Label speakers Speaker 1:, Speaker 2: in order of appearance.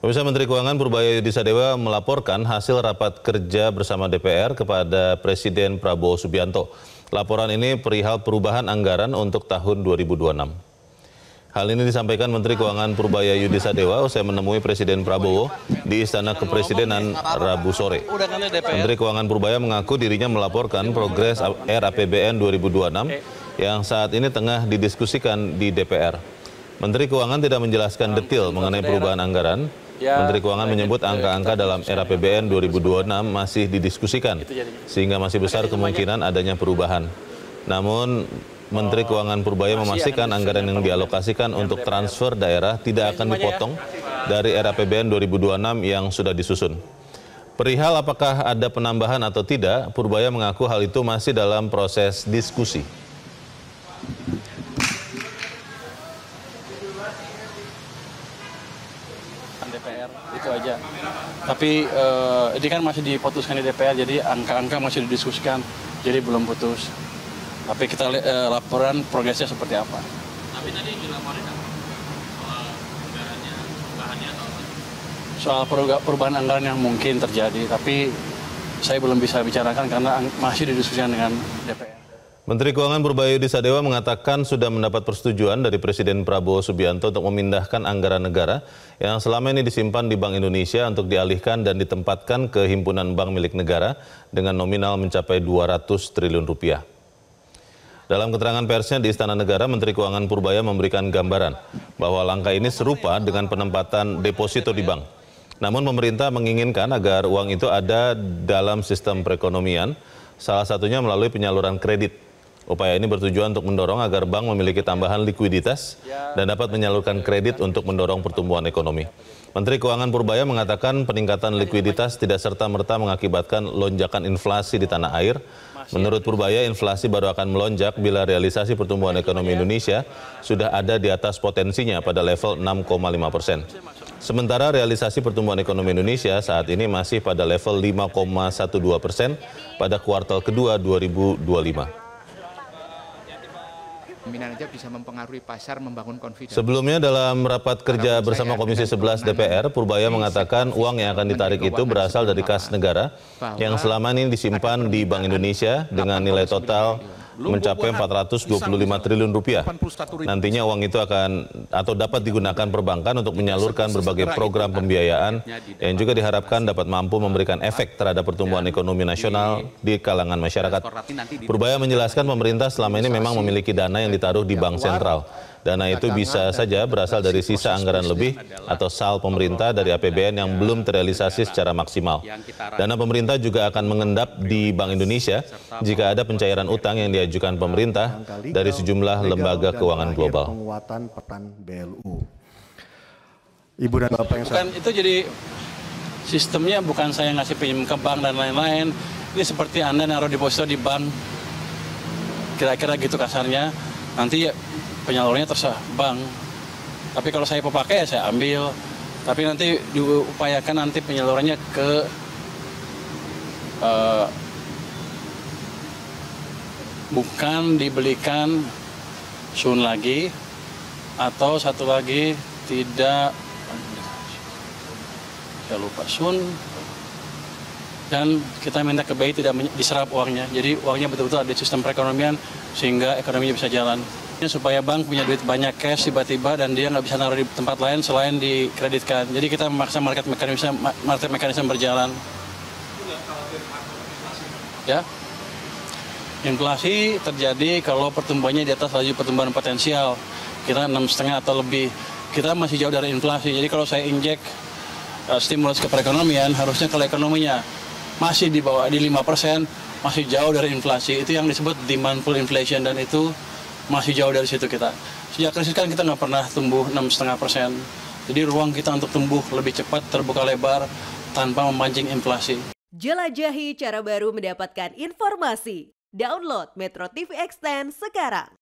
Speaker 1: Pemirsa, Menteri Keuangan Purbaya Yudisadewa melaporkan hasil rapat kerja bersama DPR kepada Presiden Prabowo Subianto. Laporan ini perihal perubahan anggaran untuk tahun 2026. Hal ini disampaikan Menteri Keuangan Purbaya Yudisadewa usai menemui Presiden Prabowo di Istana Kepresidenan Rabu sore. Menteri Keuangan Purbaya mengaku dirinya melaporkan progres RAPBN 2026 yang saat ini tengah didiskusikan di DPR. Menteri Keuangan tidak menjelaskan detail mengenai perubahan anggaran. Menteri Keuangan menyebut angka-angka dalam RAPBN 2026 masih didiskusikan, sehingga masih besar kemungkinan adanya perubahan. Namun, Menteri Keuangan Purbaya memastikan anggaran yang dialokasikan untuk transfer daerah tidak akan dipotong dari RAPBN 2026 yang sudah disusun. Perihal apakah ada penambahan atau tidak, Purbaya mengaku hal itu masih dalam proses diskusi.
Speaker 2: DPR itu aja. Tapi ini kan masih diputuskan di DPR, jadi angka-angka masih didiskusikan, jadi belum putus. Tapi kita laporan progresnya seperti apa.
Speaker 3: Tapi tadi dilaporin soal anggarannya, perubahannya atau apa?
Speaker 2: Soal perubahan anggaran yang mungkin terjadi, tapi saya belum bisa bicarakan karena masih didiskusikan dengan DPR.
Speaker 1: Menteri Keuangan Purbaya Yudisadewa mengatakan sudah mendapat persetujuan dari Presiden Prabowo Subianto untuk memindahkan anggaran negara yang selama ini disimpan di Bank Indonesia untuk dialihkan dan ditempatkan ke himpunan bank milik negara dengan nominal mencapai 200 triliun rupiah. Dalam keterangan persnya di Istana Negara, Menteri Keuangan Purbaya memberikan gambaran bahwa langkah ini serupa dengan penempatan deposito di bank. Namun pemerintah menginginkan agar uang itu ada dalam sistem perekonomian, salah satunya melalui penyaluran kredit. Upaya ini bertujuan untuk mendorong agar bank memiliki tambahan likuiditas dan dapat menyalurkan kredit untuk mendorong pertumbuhan ekonomi. Menteri Keuangan Purbaya mengatakan peningkatan likuiditas tidak serta-merta mengakibatkan lonjakan inflasi di tanah air. Menurut Purbaya, inflasi baru akan melonjak bila realisasi pertumbuhan ekonomi Indonesia sudah ada di atas potensinya pada level 6,5%. Sementara realisasi pertumbuhan ekonomi Indonesia saat ini masih pada level 5,12% pada kuartal kedua 2025.
Speaker 4: Aja bisa mempengaruhi pasar, membangun confidence.
Speaker 1: Sebelumnya dalam rapat kerja bersama Komisi 11 DPR, Purbaya mengatakan uang yang akan ditarik itu berasal dari kas negara yang selama ini disimpan di Bank Indonesia dengan nilai total mencapai 425 triliun rupiah. Nantinya uang itu akan atau dapat digunakan perbankan untuk menyalurkan berbagai program pembiayaan yang juga diharapkan dapat mampu memberikan efek terhadap pertumbuhan ekonomi nasional di kalangan masyarakat. Purbaya menjelaskan pemerintah selama ini memang memiliki dana yang ditaruh di bank sentral. Dana itu bisa saja berasal dari sisa anggaran lebih atau SAL pemerintah dari APBN yang belum terrealisasi secara maksimal. Dana pemerintah juga akan mengendap di Bank Indonesia jika ada pencairan utang yang diajukan pemerintah dari sejumlah lembaga keuangan global.
Speaker 5: Penguatan peran BLU. Ibu dan Bapak yang
Speaker 2: bukan itu, jadi sistemnya bukan saya ngasih pinjam ke bank dan lain-lain. Ini seperti Anda naruh deposito di bank, kira-kira gitu kasarnya. Nanti penyalurnya terserah bank. Tapi kalau saya pakai ya saya ambil. Tapi nanti diupayakan nanti penyalurannya ke bukan dibelikan sun lagi, atau satu lagi tidak, saya lupa, sun, dan kita minta ke BI tidak diserap uangnya. Jadi uangnya betul-betul ada di sistem perekonomian sehingga ekonominya bisa jalan. Supaya bank punya duit banyak cash tiba-tiba dan dia nggak bisa naruh di tempat lain selain dikreditkan. Jadi kita memaksa market mekanisme berjalan. Ya, inflasi terjadi kalau pertumbuhannya di atas laju pertumbuhan potensial. Kita 6,5 atau lebih. Kita masih jauh dari inflasi. Jadi kalau saya injek stimulus ke perekonomian, harusnya kalau ekonominya masih di bawah di 5%, masih jauh dari inflasi. Itu yang disebut demand pull inflation, dan itu masih jauh dari situ kita. Sejak krisis kan kita nggak pernah tumbuh 6,5%. Jadi ruang kita untuk tumbuh lebih cepat terbuka lebar tanpa memancing inflasi.
Speaker 6: Jelajahi cara baru mendapatkan informasi. Download Metro TV Extend sekarang.